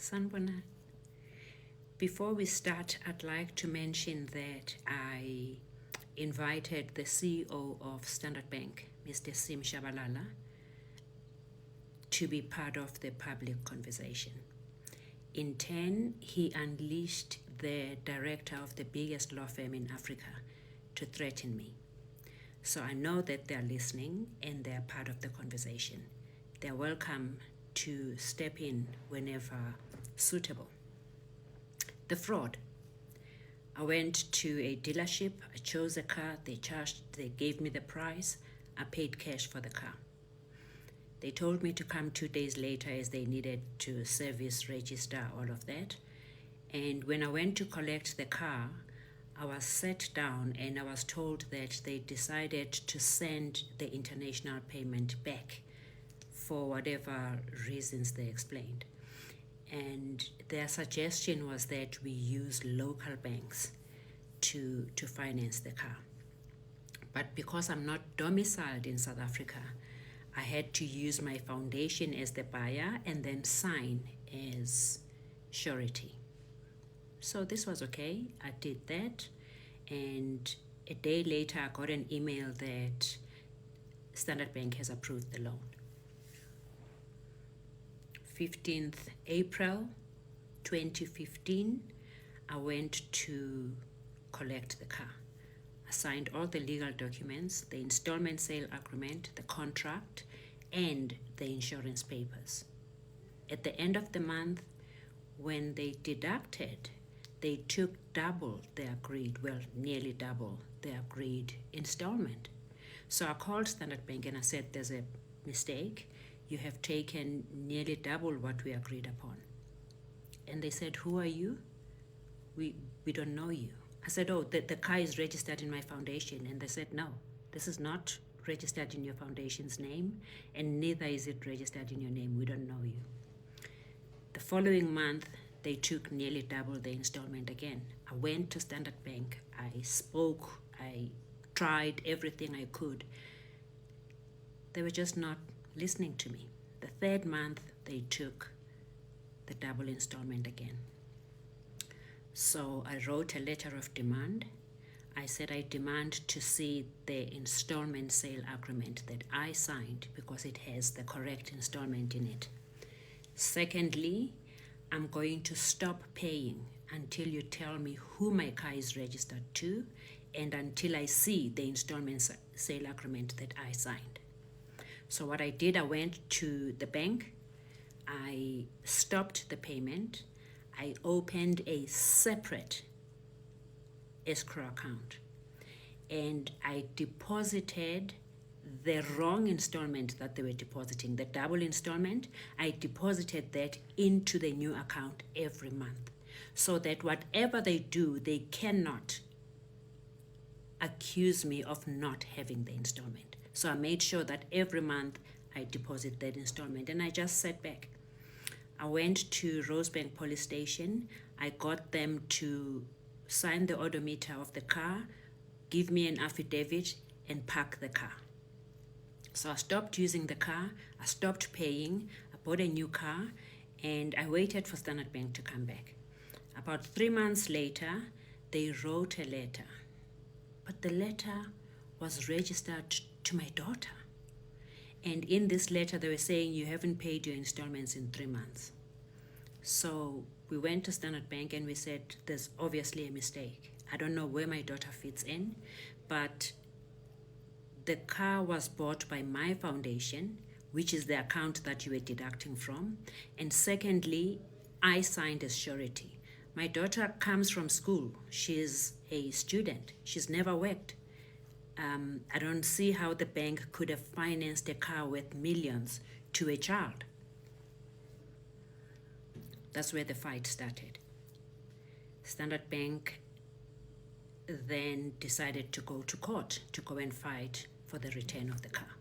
Sanbona, before we start, I'd like to mention that I invited the CEO of Standard Bank, Mr. Sim Shabalala, to be part of the public conversation. In turn, he unleashed the director of the biggest law firm in Africa to threaten me. So I know that they're listening and they're part of the conversation. They're welcome to step in whenever suitable. The fraud. I went to a dealership, I chose a car, they gave me the price, I paid cash for the car. They told me to come 2 days later as they needed to service, register, all of that. And when I went to collect the car, I was sat down and I was told that they decided to send the international payment back for whatever reasons they explained. And their suggestion was that we use local banks to finance the car. But because I'm not domiciled in South Africa, I had to use my foundation as the buyer and then sign as surety. So this was okay. I did that. And a day later, I got an email that Standard Bank has approved the loan. 15th April 2015, I went to collect the car. I signed all the legal documents, the installment sale agreement, the contract, and the insurance papers. At the end of the month, when they deducted, they took double the agreed, well, nearly double the agreed installment. So I called Standard Bank and I said, there's a mistake. You have taken nearly double what we agreed upon. And they said, who are you? We don't know you. I said, oh, the car is registered in my foundation. And they said, no, this is not registered in your foundation's name, and neither is it registered in your name. We don't know you. The following month, they took nearly double the installment again. I went to Standard Bank. I spoke. I tried everything I could. They were just not listening to me. The third month, they took the double installment again. So I wrote a letter of demand. I said I demand to see the installment sale agreement that I signed because it has the correct installment in it. Secondly, I'm going to stop paying until you tell me who my car is registered to and until I see the installment sale agreement that I signed. So what I did, I went to the bank, I stopped the payment, I opened a separate escrow account, and I deposited the wrong installment that they were depositing, the double installment. I deposited that into the new account every month so that whatever they do, they cannot accuse me of not having the installment. So I made sure that every month I deposit that installment, and I just sat back. I went to Rosebank Police Station. I got them to sign the odometer of the car, give me an affidavit, and park the car. So I stopped using the car, I stopped paying, I bought a new car, and I waited for Standard Bank to come back. About 3 months later, they wrote a letter, but the letter was registered to my daughter. And in this letter, they were saying, you haven't paid your installments in 3 months. So we went to Standard Bank and we said, there's obviously a mistake. I don't know where my daughter fits in, but the car was bought by my foundation, which is the account that you were deducting from. And secondly, I signed as surety. My daughter comes from school. She's a student. She's never worked. I don't see how the bank could have financed a car worth millions to a child. That's where the fight started. Standard Bank then decided to go to court to go and fight for the return of the car.